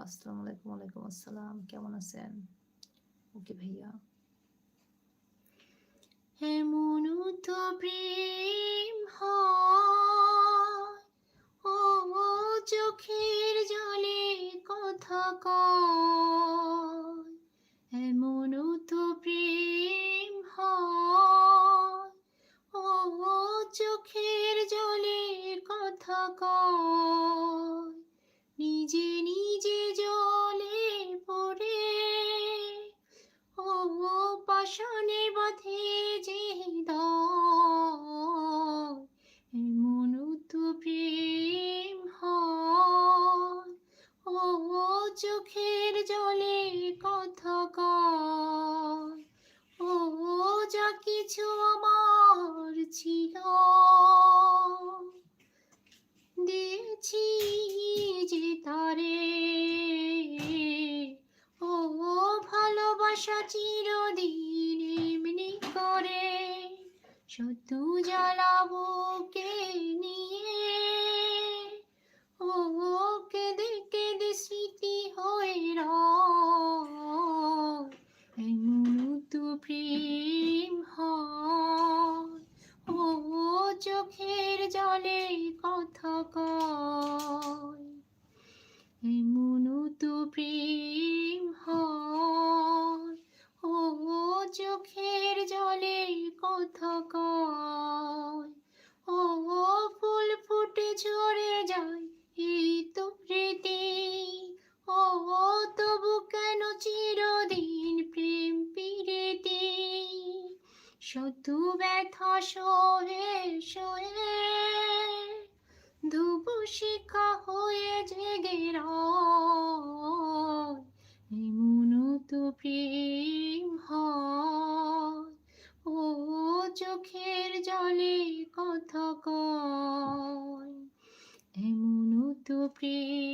আসসালামু আলাইকুম। ওয়ালাইকুম আসসালাম। কেমন আছেন? ওকে ভাইয়া। এমনও তো প্রেম হয়, ও চোখের জলে কথা কয়। এমনও তো প্রেম হয়, ও চোখের জলে কথা কয়। নিজে নিজে জলে পড়ে ও পাষাণে বাঁধে যে হৃদয়। এমনও তো প্রেম হয়, ও চোখের জলে কথা কয়। ও যা কিছু আমার ছিল দিয়েছি যে তারে। ও ভালোবাসা চিরদিন এমনি করে শত্রু জ্বালাবোকে নিয়ে। ও কেঁদে কেঁদে স্মৃতি হয়ে রয়। এমনও তো প্রেম হয়, ও চোখের জলে কথা কয়। এমনও তো প্রেম হয়, ও চোখের জলে কথা কয়। ও ফুল ফুটে ঝরে যায় এই তো প্রীতি। ও তবু কেন চিরদিন প্রেম প্রীতি। শত ব্যথা সহে সহে ধূপ শিখা হয়ে জেগে রয়। এমনও তো প্রেম হয়, ও চোখের জলে কথা কয়। এমনও তো প্রেম